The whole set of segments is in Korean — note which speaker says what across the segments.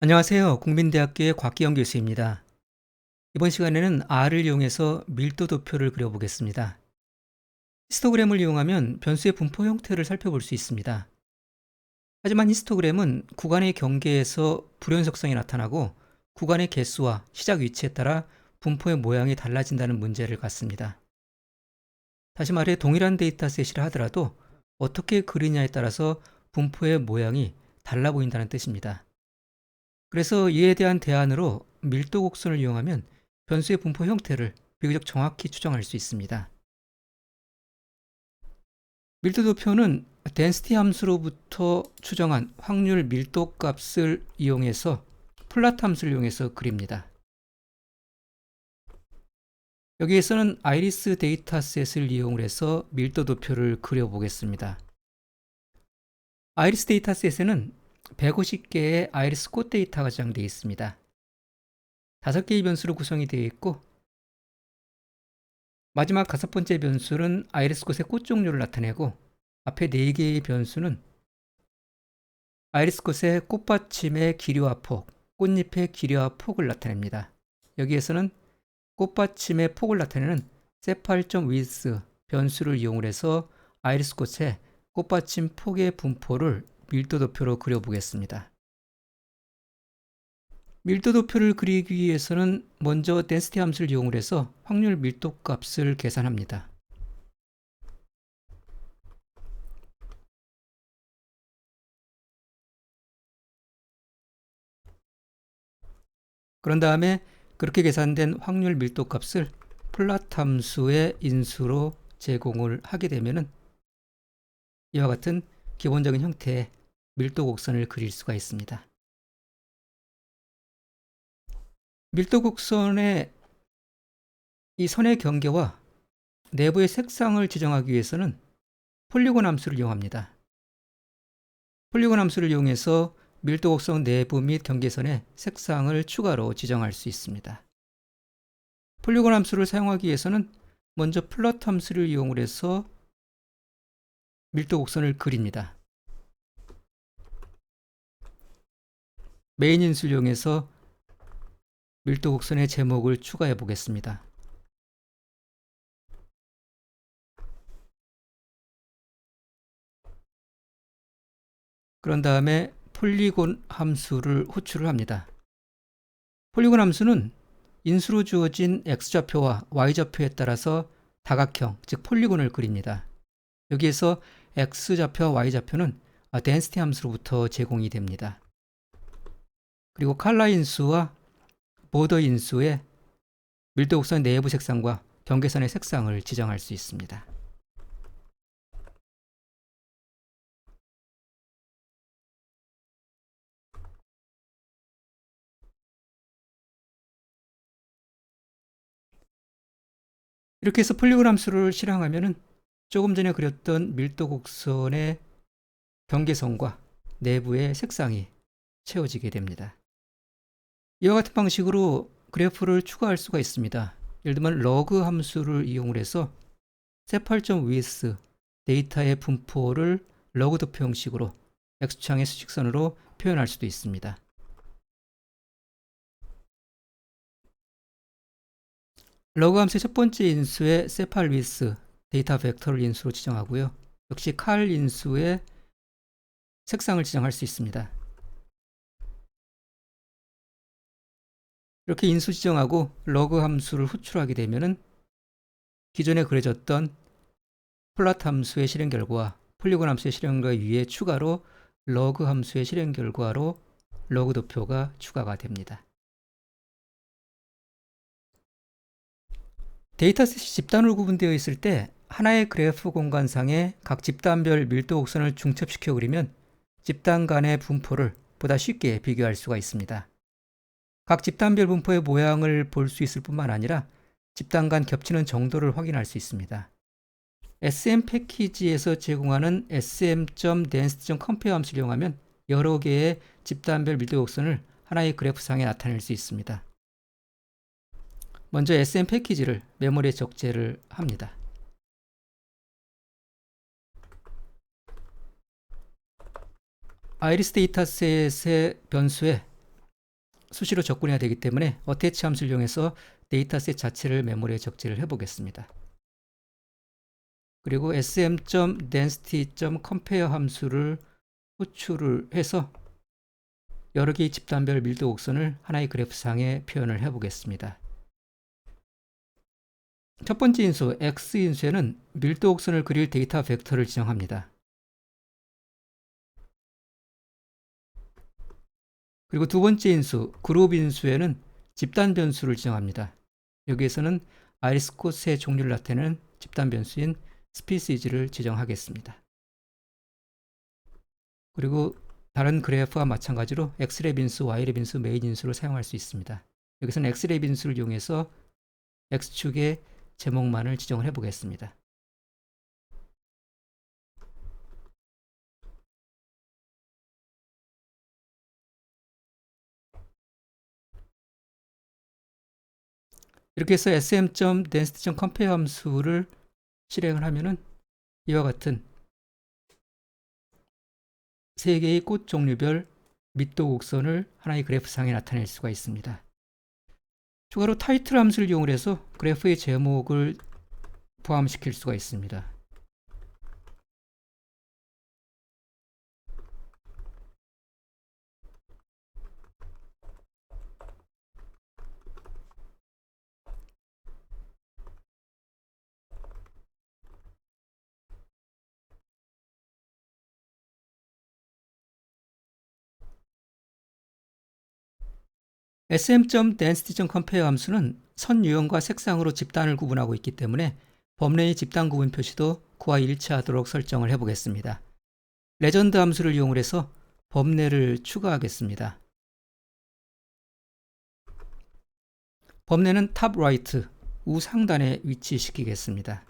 Speaker 1: 안녕하세요. 국민대학교의 곽기영 교수입니다. 이번 시간에는 R을 이용해서 밀도 도표를 그려보겠습니다. 히스토그램을 이용하면 변수의 분포 형태를 살펴볼 수 있습니다. 하지만 히스토그램은 구간의 경계에서 불연속성이 나타나고 구간의 개수와 시작 위치에 따라 분포의 모양이 달라진다는 문제를 갖습니다. 다시 말해 동일한 데이터셋이라 하더라도 어떻게 그리냐에 따라서 분포의 모양이 달라 보인다는 뜻입니다. 그래서 이에 대한 대안으로 밀도 곡선을 이용하면 변수의 분포 형태를 비교적 정확히 추정할 수 있습니다. 밀도 도표는 density 함수로부터 추정한 확률 밀도 값을 이용해서 플롯 함수를 이용해서 그립니다. 여기에서는 아이리스 데이터셋을 이용해서 밀도 도표를 그려보겠습니다. 아이리스 데이터셋에는 150개의 아이리스 꽃 데이터가 저장되어 있습니다. 5개의 변수로 구성이 되어 있고 마지막 5번째 변수는 아이리스 꽃의 꽃 종류를 나타내고 앞에 4개의 변수는 아이리스 꽃의 꽃받침의 길이와 폭, 꽃잎의 길이와 폭을 나타냅니다. 여기에서는 꽃받침의 폭을 나타내는 세팔.width 변수를 이용해서 아이리스 꽃의 꽃받침 폭의 분포를 밀도 도표로 그려보겠습니다. 밀도 도표를 그리기 위해서는 먼저 density 함수를 이용해서 확률 밀도 값을 계산합니다. 그런 다음에 그렇게 계산된 확률 밀도 값을 플롯 함수의 인수로 제공을 하게 되면 이와 같은 기본적인 형태의 밀도 곡선을 그릴 수가 있습니다. 밀도 곡선의 이 선의 경계와 내부의 색상을 지정하기 위해서는 폴리곤 함수를 이용합니다. 폴리곤 함수를 이용해서 밀도 곡선 내부 및 경계선의 색상을 추가로 지정할 수 있습니다. 폴리곤 함수를 사용하기 위해서는 먼저 플롯 함수를 이용해서 밀도 곡선을 그립니다. 메인 인수를 이용해서 밀도 곡선의 제목을 추가해 보겠습니다. 그런 다음에 폴리곤 함수를 호출을 합니다. 폴리곤 함수는 인수로 주어진 x좌표와 y좌표에 따라서 다각형, 즉 폴리곤을 그립니다. 여기에서 x좌표와 y좌표는 density 함수로부터 제공이 됩니다. 그리고 컬러 인수와 보더 인수의 밀도 곡선 내부 색상과 경계선의 색상을 지정할 수 있습니다. 이렇게 해서 폴리곤 함수를 실행하면은 조금 전에 그렸던 밀도 곡선의 경계선과 내부의 색상이 채워지게 됩니다. 이와 같은 방식으로 그래프를 추가할 수가 있습니다. 예를 들면 러그 함수를 이용을 해서 세팔.width 데이터의 분포를 러그 도표 형식으로 x축향의 수직선으로 표현할 수도 있습니다. 러그 함수의 첫 번째 인수의 세팔.width 데이터 벡터를 인수로 지정하고요. 역시 칼 인수의 색상을 지정할 수 있습니다. 이렇게 인수 지정하고 러그 함수를 호출하게 되면은 기존에 그려졌던 플롯 함수의 실행 결과와 폴리곤 함수의 실행 결과 위에 추가로 러그 함수의 실행 결과로 러그 도표가 추가가 됩니다. 데이터셋이 집단으로 구분되어 있을 때 하나의 그래프 공간상에 각 집단별 밀도 곡선을 중첩시켜 그리면 집단 간의 분포를 보다 쉽게 비교할 수가 있습니다. 각 집단별 분포의 모양을 볼 수 있을 뿐만 아니라 집단 간 겹치는 정도를 확인할 수 있습니다. SM 패키지에서 제공하는 sm.density.compare 함수를 이용하면 여러 개의 집단별 밀도 곡선을 하나의 그래프상에 나타낼 수 있습니다. 먼저 SM 패키지를 메모리에 적재를 합니다. 아이리스 데이터셋의 변수에 수시로 접근해야 되기 때문에 어태치 함수를 이용해서 데이터셋 자체를 메모리에 적재를 해보겠습니다. 그리고 sm.density.compare 함수를 호출을 해서 여러 개의 집단별 밀도 곡선을 하나의 그래프상에 표현을 해보겠습니다. 첫 번째 인수 x인수에는 밀도 곡선을 그릴 데이터 벡터를 지정합니다. 그리고 두 번째 인수 그룹 인수에는 집단 변수를 지정합니다. 여기에서는 아이리스 코스의 종류를 나타내는 집단 변수인 스피시즈를 지정하겠습니다. 그리고 다른 그래프와 마찬가지로 x랩 인수, y랩 인수, 메인 인수를 사용할 수 있습니다. 여기서는 x랩 인수를 이용해서 x축의 제목만을 지정을 해보겠습니다. 이렇게 해서 sm.density.compare 함수를 실행을 하면은 이와 같은 세 개의 꽃 종류별密도 곡선을 하나의 그래프상에 나타낼 수가 있습니다. 추가로 타이틀 함수를 이용해서 그래프의 제목을 포함시킬 수가 있습니다. sm.density.compare 함수는 선 유형과 색상으로 집단을 구분하고 있기 때문에 범례의 집단 구분 표시도 그와 일치하도록 설정을 해보겠습니다. 레전드 함수를 이용해서 범례를 추가하겠습니다. 범례는 탑 라이트, 우상단에 위치시키겠습니다.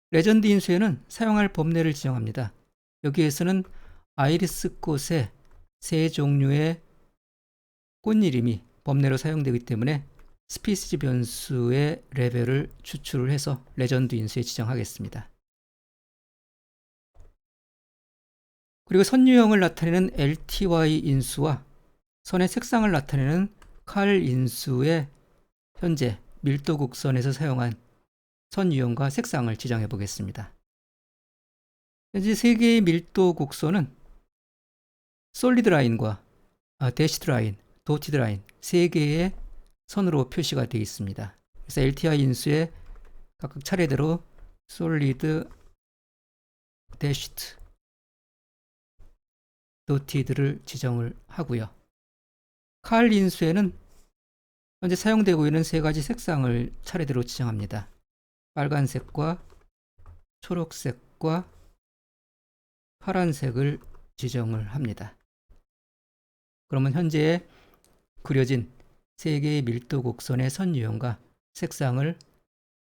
Speaker 1: 레전드 인수에는 사용할 범례를 지정합니다. 여기에서는 아이리스 꽃의 세 종류의 꽃 이름이 범례로 사용되기 때문에 스피시즈 변수의 레벨을 추출을 해서 레전드 인수에 지정하겠습니다. 그리고 선 유형을 나타내는 LTY 인수와 선의 색상을 나타내는 칼 인수의 현재 밀도 곡선에서 사용한 선 유형과 색상을 지정해 보겠습니다. 현재 세 개의 밀도 곡선은 솔리드 라인과 대시드 라인, 도티드 라인 세 개의 선으로 표시가 되어 있습니다. 그래서 LTI 인수에 각각 차례대로 솔리드, 대시드, 도티드를 지정을 하고요. 칼 인수에는 현재 사용되고 있는 세 가지 색상을 차례대로 지정합니다. 빨간색과 초록색과 파란색을 지정을 합니다. 그러면 현재 그려진 세 개의 밀도 곡선의 선 유형과 색상을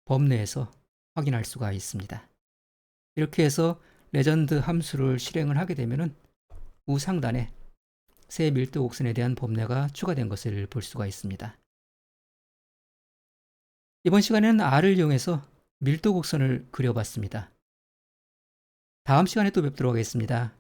Speaker 1: 범례에서 확인할 수가 있습니다. 이렇게 해서 레전드 함수를 실행을 하게 되면은 우상단에 세 밀도 곡선에 대한 범례가 추가된 것을 볼 수가 있습니다. 이번 시간에는 R을 이용해서 밀도 곡선을 그려봤습니다. 다음 시간에 또 뵙도록 하겠습니다.